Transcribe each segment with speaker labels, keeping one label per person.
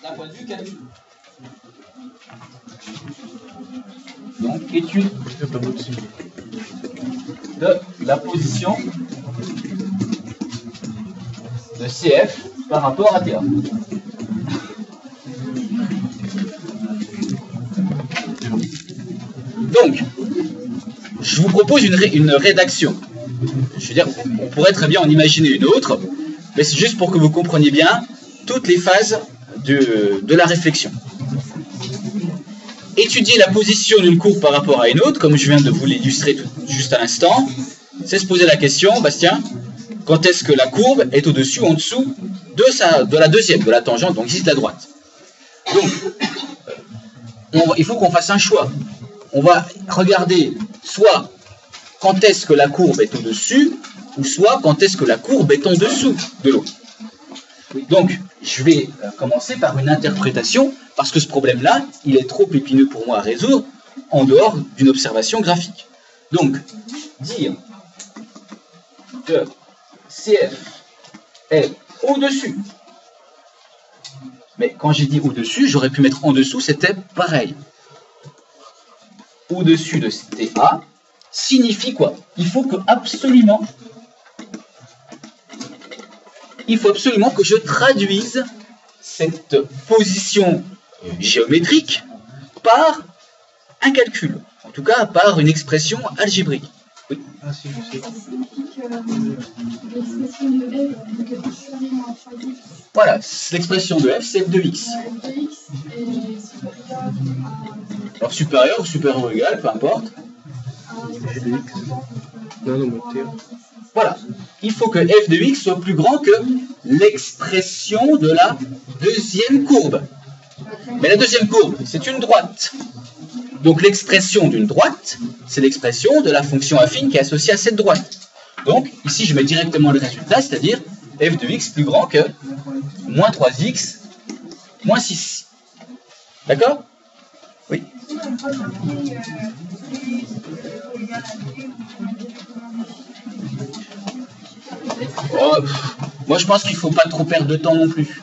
Speaker 1: d'un point de vue calcul. Donc, étude de la position de CF par rapport à TA. Donc, je vous propose une rédaction. Je veux dire, on pourrait très bien en imaginer une autre, mais c'est juste pour que vous compreniez bien toutes les phases de la réflexion. Étudier la position d'une courbe par rapport à une autre, comme je viens de vous l'illustrer juste à l'instant, c'est se poser la question, Bastien, quand est-ce que la courbe est au-dessus ou en dessous de la deuxième, de la tangente, donc ici de la droite. Donc, il faut qu'on fasse un choix. On va regarder soit quand est-ce que la courbe est au-dessus, ou soit quand est-ce que la courbe est en dessous de l'autre. Donc, je vais commencer par une interprétation, parce que ce problème-là, il est trop épineux pour moi à résoudre, en dehors d'une observation graphique. Donc, dire que CF est au-dessus. Mais quand j'ai dit au-dessus, j'aurais pu mettre en dessous, c'était pareil. Au-dessus de TA signifie quoi? Il faut absolument que je traduise cette position géométrique par un calcul, en tout cas par une expression algébrique. Oui. Voilà, l'expression de f, c'est f de x. Alors supérieur ou égal, peu importe. Voilà, il faut que f de x soit plus grand que l'expression de la deuxième courbe. Mais la deuxième courbe, c'est une droite. Donc l'expression d'une droite, c'est l'expression de la fonction affine qui est associée à cette droite. Donc ici, je mets directement le résultat, c'est-à-dire f de x plus grand que moins 3x moins 6. D'accord? Oui. Oh, moi, je pense qu'il ne faut pas trop perdre de temps non plus.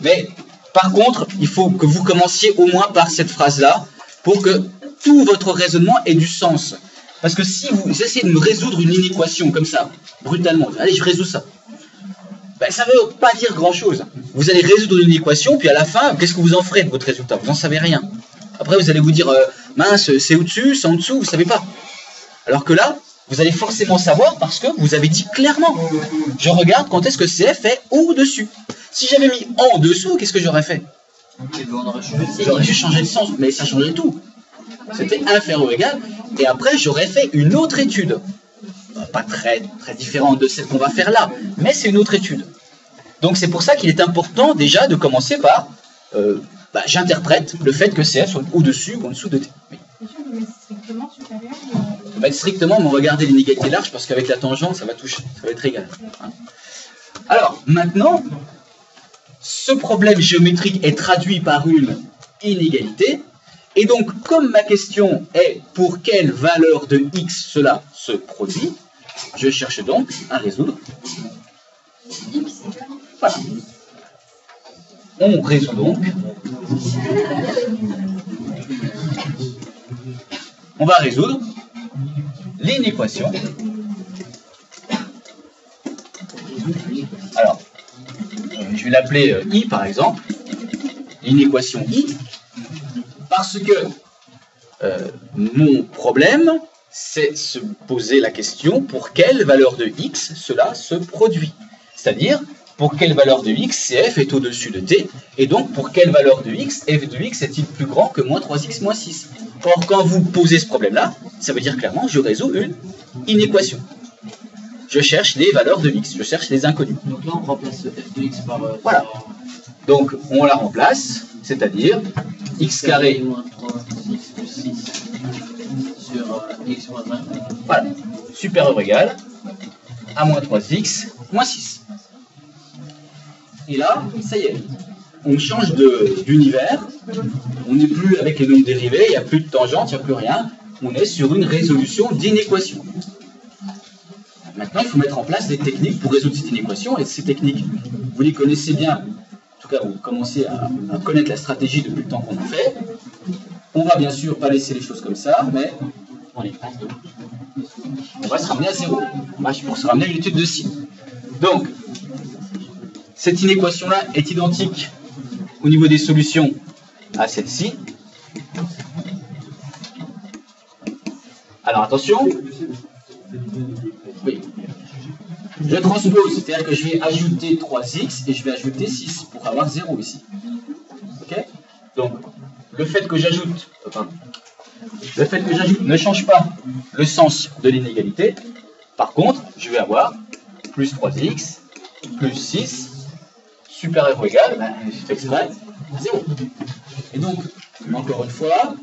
Speaker 1: Mais, par contre, il faut que vous commenciez au moins par cette phrase-là pour que tout votre raisonnement ait du sens. Parce que si vous essayez de me résoudre une inéquation comme ça, brutalement, allez, je résous ça. Ben, ça ne veut pas dire grand-chose. Vous allez résoudre une équation, puis à la fin, qu'est-ce que vous en ferez de votre résultat? Vous n'en savez rien. Après, vous allez vous dire, mince, c'est au-dessus, c'est en dessous, vous ne savez pas. Alors que là, vous allez forcément savoir parce que vous avez dit clairement. Je regarde quand est-ce que CF est au-dessus. Si j'avais mis en dessous, qu'est-ce que j'aurais fait? J'aurais dû changer de sens, mais ça changeait tout. C'était inférieur ou égal, et après, j'aurais fait une autre étude. Pas très différente de celle qu'on va faire là, mais c'est une autre étude. Donc c'est pour ça qu'il est important déjà de commencer par j'interprète le fait que CF soit au-dessus ou en dessous de T. Oui. On va être strictement, mais regardez l'inégalité large parce qu'avec la tangente, ça va être égal. Alors maintenant, ce problème géométrique est traduit par une inégalité. Et donc, comme ma question est pour quelle valeur de x cela se produit, je cherche donc à résoudre. Voilà. On résout donc. On va résoudre l'inéquation. Alors, je vais l'appeler I par exemple. L'inéquation I. Parce que mon problème, c'est se poser la question pour quelle valeur de x cela se produit. C'est-à-dire, pour quelle valeur de x CF est au-dessus de t, et donc pour quelle valeur de x f de x est-il plus grand que moins 3x moins 6. Or, quand vous posez ce problème-là, ça veut dire clairement je résous une inéquation. Je cherche les valeurs de x, je cherche les inconnus.
Speaker 2: Donc là, on remplace f de x par...
Speaker 1: Voilà. Donc, on la remplace, c'est-à-dire x carré
Speaker 2: moins 3x plus 6 sur x moins 1.
Speaker 1: Voilà, supérieur ou égal à moins 3x moins 6. Et là, ça y est, on change d'univers, on n'est plus avec les nombres dérivés, il n'y a plus de tangente, il n'y a plus rien, on est sur une résolution d'inéquation. Maintenant, il faut mettre en place des techniques pour résoudre cette inéquation, et ces techniques, vous les connaissez bien, en tout cas vous commencez à connaître la stratégie depuis le temps qu'on en fait. On va bien sûr pas laisser les choses comme ça, mais on va se ramener à 0. Pour se ramener à une étude de signe. Donc, cette inéquation-là est identique au niveau des solutions à celle-ci. Alors attention, oui. Je transpose, c'est-à-dire que je vais ajouter 3x et je vais ajouter 6 pour avoir 0 ici. Ok? Donc, le fait que j'ajoute ne change pas le sens de l'inégalité. Par contre, je vais avoir plus 3x, plus 6, supérieur ou égal, je fais exprès, 0. Et donc, encore une fois,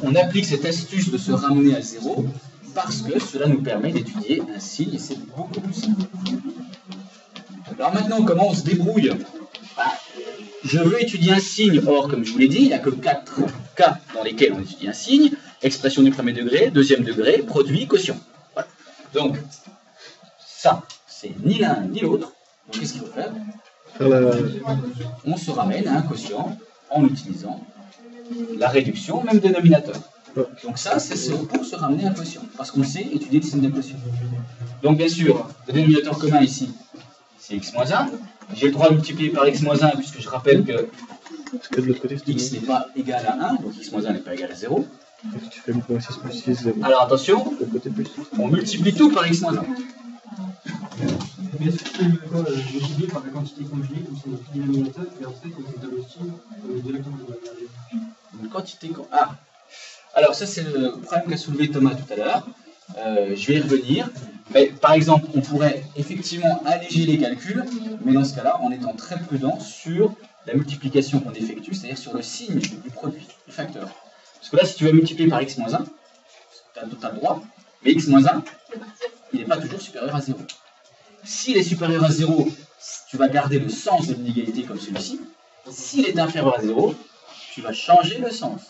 Speaker 1: on applique cette astuce de se ramener à 0 parce que cela nous permet d'étudier un signe et c'est beaucoup plus simple. Alors maintenant, comment on se débrouille? Je veux étudier un signe, or comme je vous l'ai dit, il n'y a que 4 cas dans lesquels on étudie un signe: expression du premier degré, deuxième degré, produit, quotient. Voilà. Donc, ça, c'est ni l'un ni l'autre. Donc qu'est-ce qu'il faut faire? On se ramène à un quotient en utilisant la réduction, même dénominateur. Donc ça, c'est pour se ramener à un quotient, parce qu'on sait étudier le signe d'un quotient. Donc bien sûr, le dénominateur commun ici, c'est x-1. J'ai le droit de multiplier par x-1, puisque je rappelle que x n'est pas égal à 1, donc x-1 n'est pas égal à 0.
Speaker 3: Tu fais 6 plus 6, 0.
Speaker 1: Alors attention, on multiplie tout par x-1.
Speaker 4: Mais est-ce que tu peux multiplier par la quantité conjugée, ou c'est le dénominateur, et ensuite on fait le signe directement de la
Speaker 1: une quantité. Ah, alors ça c'est le problème qu'a soulevé Thomas tout à l'heure. Je vais y revenir. Mais par exemple, on pourrait effectivement alléger les calculs, mais dans ce cas-là, en étant très prudent sur la multiplication qu'on effectue, c'est-à-dire sur le signe du produit, du facteur. Parce que là, si tu veux multiplier par x-1, tu as le droit, mais x-1, il n'est pas toujours supérieur à 0. S'il est supérieur à 0, tu vas garder le sens de l'inégalité comme celui-ci. S'il est inférieur à 0, tu vas changer le sens.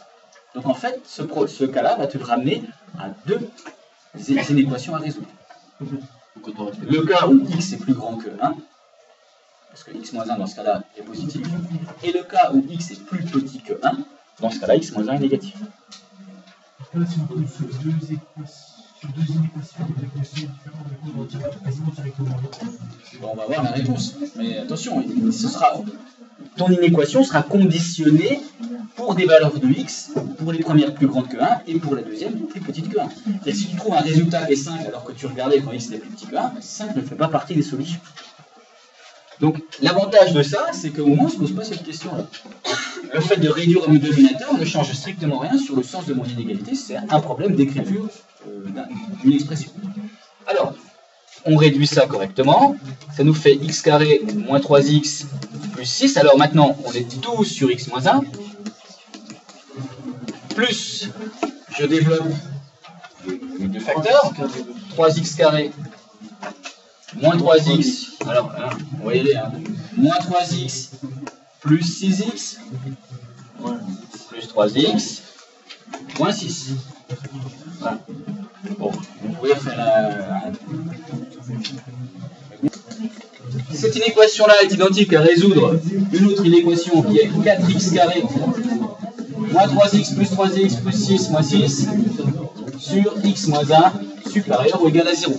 Speaker 1: Donc en fait, ce cas-là va te ramener à deux inéquations à résoudre. Le cas où x est plus grand que 1, parce que x-1 dans ce cas-là est positif, et le cas où x est plus petit que 1, dans ce cas-là x-1 est négatif.
Speaker 4: Là, si on compte sur deux inéquations différentes, on dirait quasiment directement.
Speaker 1: Bon, on va voir la réponse, mais attention, ton inéquation sera conditionnée pour des valeurs de x, pour les premières plus grandes que 1 et pour la deuxième plus petite que 1. Et si tu trouves un résultat qui est 5 alors que tu regardais quand x est plus petit que 1, 5 ne fait pas partie des solutions. Donc l'avantage de ça, c'est qu'au moins on ne se pose pas cette question-là. Le fait de réduire mon dénominateur ne change strictement rien sur le sens de mon inégalité, c'est un problème d'écriture d'une expression. Alors, on réduit ça correctement, ça nous fait x carré moins 3x plus 6, alors maintenant on est 12 sur x moins 1, plus, je développe les deux facteurs, 3x carré moins 3x, alors on va y aller, moins 3x plus 6x plus 3x moins 6. Voilà. Bon, vous pouvez faire cette inéquation-là est identique à résoudre une autre inéquation qui est 4x carré moins 3x plus 6 moins 6 sur x moins 1 supérieur ou égal à 0.